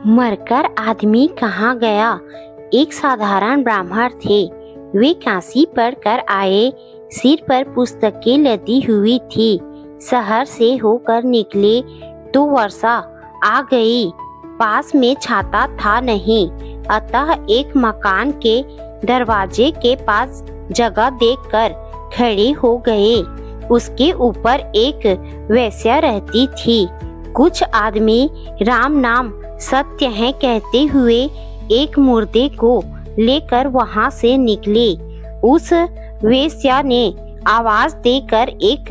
मरकर आदमी कहाँ गया। एक साधारण ब्राह्मण थे। वे काशी पढ़कर आए। सिर पर पुस्तकें लदी हुई थी। शहर से होकर निकले तो वर्षा आ गई। पास में छाता था नहीं, अतः एक मकान के दरवाजे के पास जगह देखकर खड़े हो गए। उसके ऊपर एक वेश्या रहती थी। कुछ आदमी राम नाम सत्य है कहते हुए एक मुर्दे को लेकर वहां से निकले। उस वेश्या ने आवाज देकर एक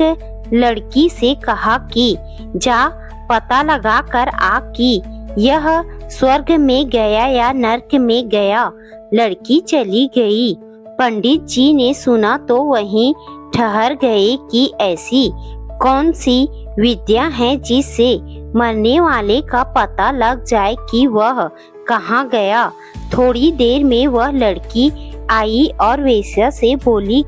लड़की से कहा कि जा पता लगा कर आ कि यह स्वर्ग में गया या नरक में गया। लड़की चली गई। पंडित जी ने सुना तो वहीं ठहर गए कि ऐसी कौन सी विद्या है जिससे मरने वाले का पता लग जाए कि वह कहाँ गया। थोड़ी देर में वह लड़की आई और वेश्या से बोली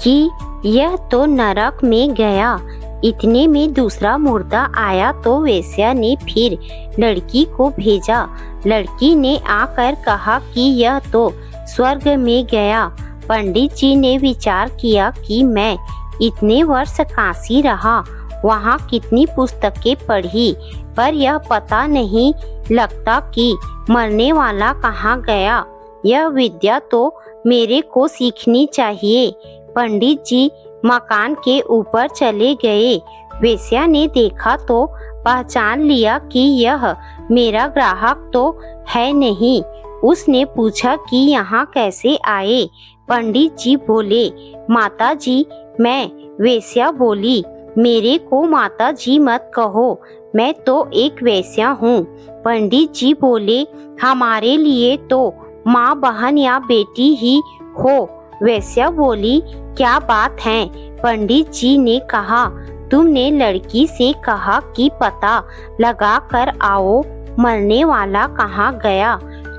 कि यह तो नरक में गया। इतने में दूसरा मुर्दा आया तो वेश्या ने फिर लड़की को भेजा। लड़की ने आकर कहा कि यह तो स्वर्ग में गया। पंडित जी ने विचार किया कि मैं इतने वर्ष काशी रहा, वहाँ कितनी पुस्तकें पढ़ी, पर यह पता नहीं लगता कि मरने वाला कहाँ गया। यह विद्या तो मेरे को सीखनी चाहिए। पंडित जी मकान के ऊपर चले गए। वेश्या ने देखा तो पहचान लिया कि यह मेरा ग्राहक तो है नहीं। उसने पूछा कि यहाँ कैसे आए। पंडित जी बोले, माता जी मैं वेश्या बोली। मेरे को माता जी मत कहो, मैं तो एक वेश्या हूँ। पंडित जी बोले, हमारे लिए तो माँ बहन या बेटी ही हो। वेश्या बोली, क्या बात है। पंडित जी ने कहा, तुमने लड़की से कहा कि पता लगा कर आओ मरने वाला कहाँ गया,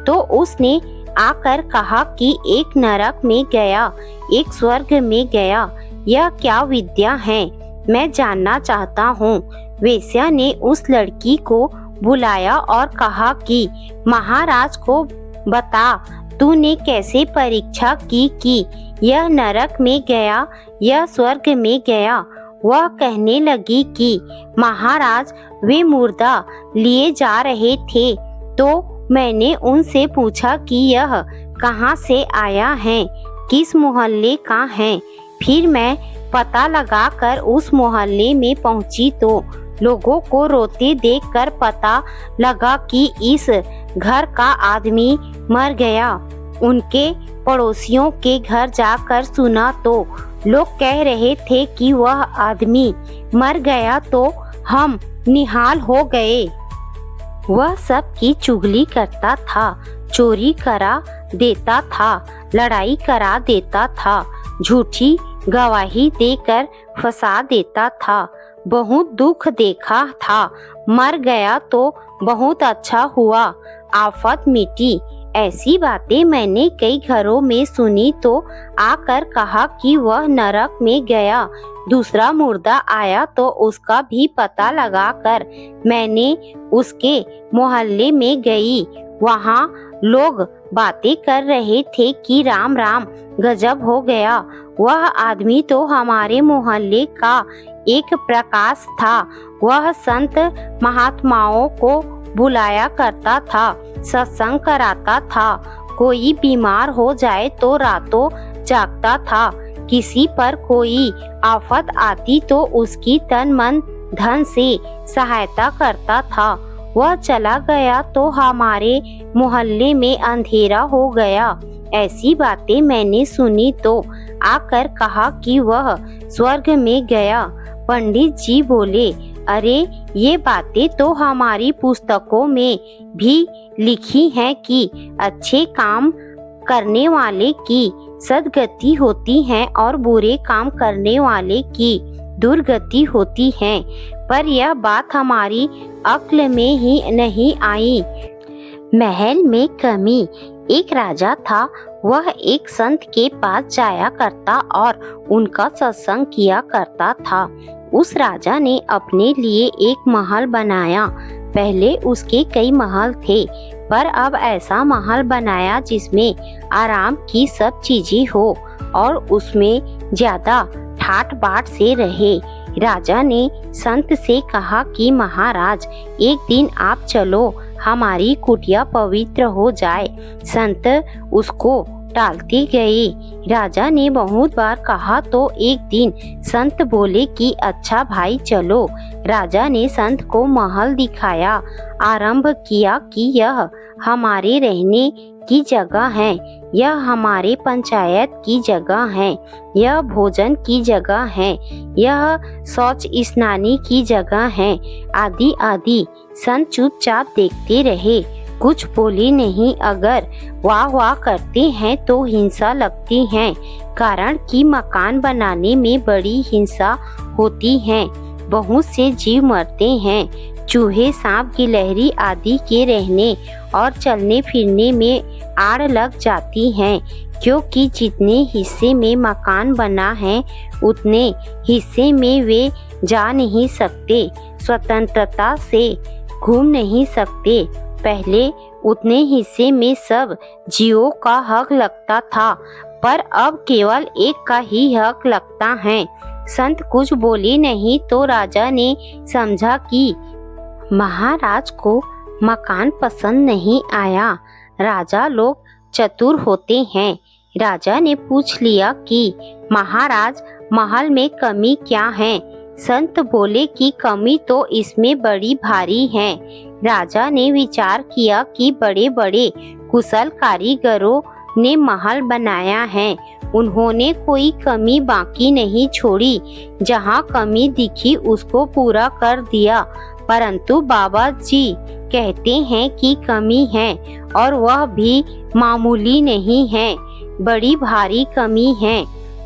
तो उसने आकर कहा कि एक नरक में गया, एक स्वर्ग में गया। यह क्या विद्या है, मैं जानना चाहता हूँ। वेश्या ने उस लड़की को बुलाया और कहा कि महाराज को बता, तूने कैसे परीक्षा की कि यह नरक में गया, यह स्वर्ग में गया। वह कहने लगी कि महाराज वे मुर्दा लिए जा रहे थे तो मैंने उनसे पूछा कि यह कहाँ से आया है, किस मोहल्ले का है। फिर मैं पता लगाकर उस मोहल्ले में पहुंची तो लोगों को रोते देखकर पता लगा कि इस घर का आदमी मर गया। उनके पड़ोसियों के घर जाकर सुना तो लोग कह रहे थे कि वह आदमी मर गया तो हम निहाल हो गए। वह सबकी चुगली करता था, चोरी करा देता था, लड़ाई करा देता था, झूठी गवाही देकर फंसा देता था। बहुत दुख देखा था। मर गया तो बहुत अच्छा हुआ, आफत मिटी। ऐसी बातें मैंने कई घरों में सुनी तो आकर कहा कि वह नरक में गया। दूसरा मुर्दा आया तो उसका भी पता लगाकर मैंने उसके मोहल्ले में गई। वहाँ लोग बातें कर रहे थे कि राम राम गजब हो गया। वह आदमी तो हमारे मोहल्ले का एक प्रकाश था। वह संत महात्माओं को बुलाया करता था, सत्संग कराता था। कोई बीमार हो जाए तो रातों जागता था। किसी पर कोई आफत आती तो उसकी तन मन धन से सहायता करता था। वह चला गया तो हमारे मोहल्ले में अंधेरा हो गया। ऐसी बातें मैंने सुनी तो आकर कहा कि वह स्वर्ग में गया। पंडित जी बोले, अरे ये बातें तो हमारी पुस्तकों में भी लिखी हैं कि अच्छे काम करने वाले की सद्गति होती है और बुरे काम करने वाले की दुर्गति होती है, पर यह बात हमारी अक्ल में ही नहीं आई। महल में कमी। एक राजा था। वह एक संत के पास जाया करता और उनका सत्संग किया करता था। उस राजा ने अपने लिए एक महल बनाया। पहले उसके कई महल थे, पर अब ऐसा महल बनाया जिसमें आराम की सब चीजें हो और उसमें ज्यादा ठाट बाट से रहे। राजा ने संत से कहा कि महाराज, एक दिन आप चलो, हमारी कुटिया पवित्र हो जाए। संत उसको टालते गए। राजा ने बहुत बार कहा तो एक दिन संत बोले कि अच्छा भाई चलो। राजा ने संत को महल दिखाया, आरंभ किया कि यह हमारे रहने की जगह है, यह हमारे पंचायत की जगह है, यह भोजन की जगह है, यह शौच स्नानी की जगह है, आदि आदि। संत चुपचाप देखते रहे, कुछ बोले नहीं। अगर वाह वाह करते हैं तो हिंसा लगती है, कारण कि मकान बनाने में बड़ी हिंसा होती है। बहुत से जीव मरते हैं। चूहे, सांप, गिलहरी आदि के रहने और चलने फिरने में आड़ लग जाती हैं, क्योंकि जितने हिस्से में मकान बना है उतने हिस्से में वे जा नहीं सकते, स्वतंत्रता से घूम नहीं सकते। पहले उतने हिस्से में सब जीवों का हक लगता था, पर अब केवल एक का ही हक लगता है। संत कुछ बोले नहीं तो राजा ने समझा कि महाराज को मकान पसंद नहीं आया। राजा लोग चतुर होते हैं। राजा ने पूछ लिया कि महाराज, महल में कमी क्या है? संत बोले कि कमी तो इसमें बड़ी भारी है। राजा ने विचार किया कि बड़े बड़े कुशल कारीगरों ने महल बनाया है, उन्होंने कोई कमी बाकी नहीं छोड़ी, जहाँ कमी दिखी उसको पूरा कर दिया। परंतु बाबा जी कहते हैं कि कमी है और वह भी मामूली नहीं है, बड़ी भारी कमी है।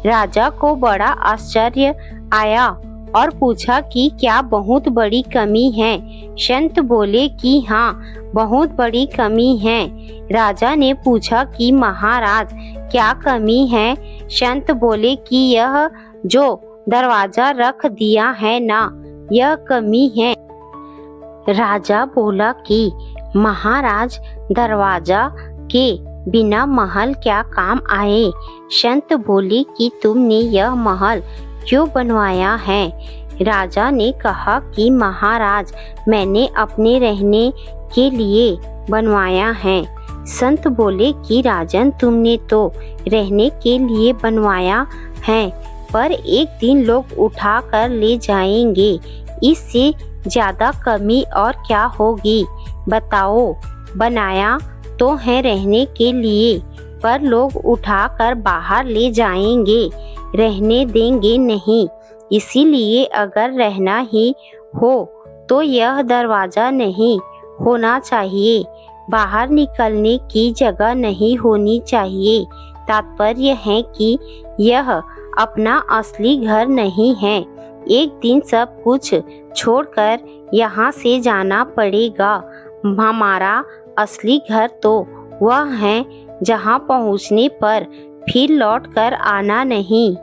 राजा को बड़ा आश्चर्य आया और पूछा कि क्या बहुत बड़ी कमी है? संत बोले कि हाँ, बहुत बड़ी कमी है। राजा ने पूछा कि महाराज, क्या कमी है? संत बोले कि यह जो दरवाजा रख दिया है ना, यह कमी है। राजा बोला कि महाराज, दरवाजा के बिना महल क्या काम आए? संत बोले कि तुमने यह महल क्यों बनवाया है? राजा ने कहा कि महाराज, मैंने अपने रहने के लिए बनवाया है। संत बोले कि राजन, तुमने तो रहने के लिए बनवाया है, पर एक दिन लोग उठा कर ले जाएंगे, इससे ज्यादा कमी और क्या होगी? बताओ। बनाया तो है रहने के लिए, पर लोग उठा कर बाहर ले जाएंगे, रहने देंगे नहीं। इसीलिए अगर रहना ही हो तो यह दरवाजा नहीं होना चाहिए, बाहर निकलने की जगह नहीं होनी चाहिए। तात्पर्य है कि यह अपना असली घर नहीं है। एक दिन सब कुछ छोड़कर यहाँ से जाना पड़ेगा। हमारा असली घर तो वह है जहाँ पहुँचने पर फिर लौट कर आना नहीं।